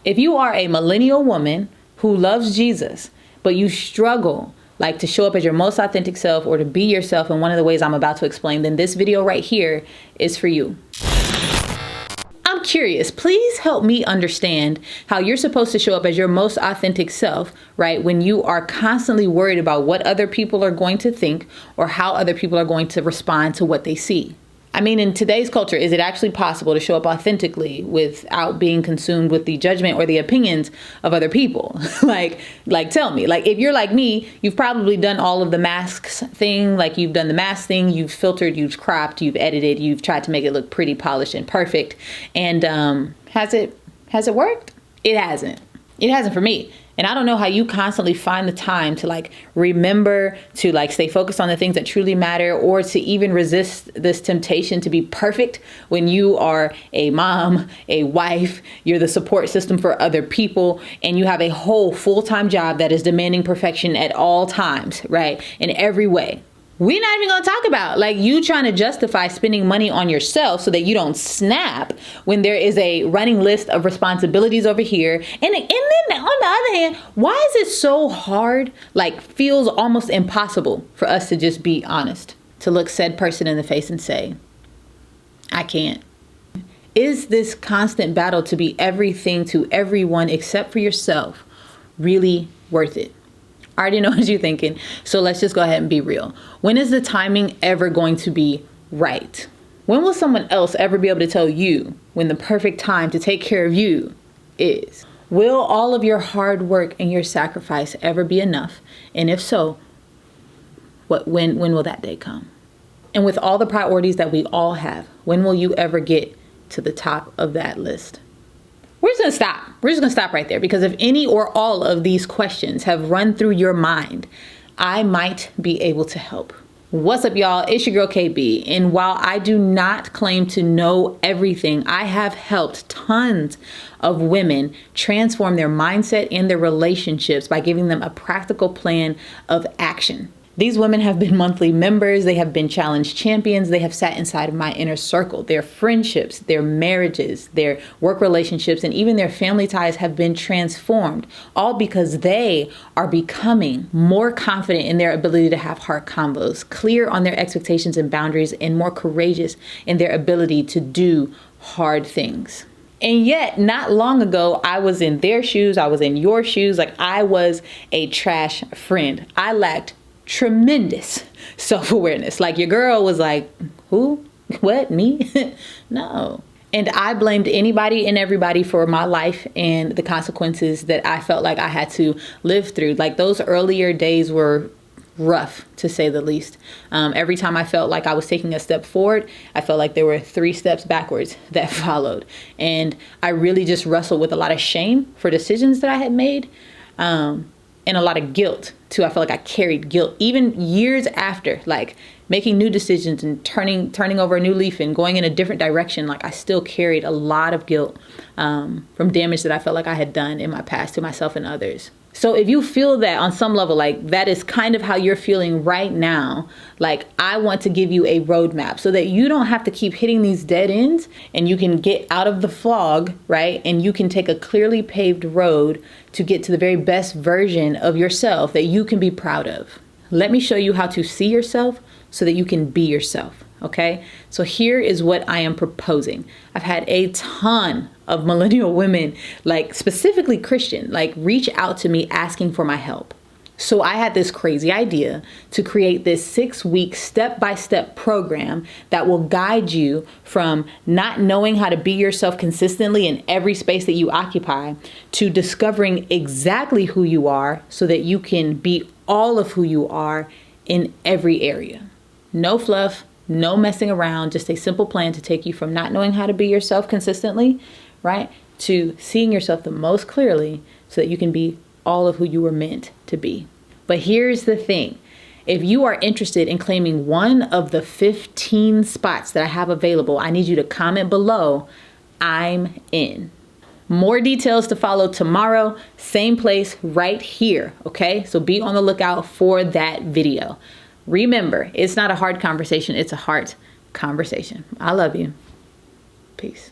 If you are a millennial woman who loves Jesus, but you struggle like to show up as your most authentic self or to be yourself in one of the ways I'm about to explain, then this video right here is for you. I'm curious, please help me understand how you're supposed to show up as your most authentic self, right? When you are constantly worried about what other people are going to think or how other people are going to respond to what they see. I mean, in today's culture, is it actually possible to show up authentically without being consumed with the judgment or the opinions of other people? like tell me, like, if you're like me, you've probably done all of the masks thing. Like, you've done the mask thing, you've filtered, you've cropped, you've edited, you've tried to make it look pretty, polished and perfect. And has it worked? It hasn't. It hasn't for me. And I don't know how you constantly find the time to like remember to like stay focused on the things that truly matter, or to even resist this temptation to be perfect when you are a mom, a wife, you're the support system for other people, and you have a whole full-time job that is demanding perfection at all times, right? In every way. We're not even going to talk about like you trying to justify spending money on yourself so that you don't snap when there is a running list of responsibilities over here. And then on the other hand, why is it so hard, like feels almost impossible for us to just be honest, to look said person in the face and say, I can't. Is this constant battle to be everything to everyone except for yourself really worth it? I already know what you're thinking. So let's just go ahead and be real. When is the timing ever going to be right? When will someone else ever be able to tell you when the perfect time to take care of you is? Will all of your hard work and your sacrifice ever be enough? And if so, when will that day come? And with all the priorities that we all have, when will you ever get to the top of that list? We're just going to stop. We're just going to stop right there, because if any or all of these questions have run through your mind, I might be able to help. What's up, y'all? It's your girl KB. And while I do not claim to know everything, I have helped tons of women transform their mindset and their relationships by giving them a practical plan of action. These women have been monthly members. They have been challenge champions. They have sat inside of my inner circle. Their friendships, their marriages, their work relationships, and even their family ties have been transformed, all because they are becoming more confident in their ability to have heart combos, clear on their expectations and boundaries, and more courageous in their ability to do hard things. And yet, not long ago, I was in their shoes. I was in your shoes. Like, I was a trash friend. I lacked tremendous self-awareness. Like, your girl was like, who? What? Me? No. And I blamed anybody and everybody for my life and the consequences that I felt like I had to live through. Like, those earlier days were rough, to say the least. Every time I felt like I was taking a step forward, I felt like there were 3 steps backwards that followed. And I really just wrestled with a lot of shame for decisions that I had made. And a lot of guilt too. I felt like I carried guilt even years after, like making new decisions and turning over a new leaf and going in a different direction. Like, I still carried a lot of guilt from damage that I felt like I had done in my past to myself and others. So if you feel that on some level, like that is kind of how you're feeling right now, like, I want to give you a roadmap so that you don't have to keep hitting these dead ends and you can get out of the fog, right? And you can take a clearly paved road to get to the very best version of yourself that you can be proud of. Let me show you how to see yourself so that you can be yourself. Okay, so here is what I am proposing. I've had a ton of millennial women, like specifically Christian, like reach out to me asking for my help. So I had this crazy idea to create this 6-week step-by-step program that will guide you from not knowing how to be yourself consistently in every space that you occupy to discovering exactly who you are so that you can be all of who you are in every area. No fluff. No messing around, just a simple plan to take you from not knowing how to be yourself consistently, right, to seeing yourself the most clearly so that you can be all of who you were meant to be. But here's the thing. If you are interested in claiming one of the 15 spots that I have available, I need you to comment below, I'm in. More details to follow tomorrow, same place right here, okay? So be on the lookout for that video. Remember, it's not a hard conversation, it's a heart conversation. I love you. Peace.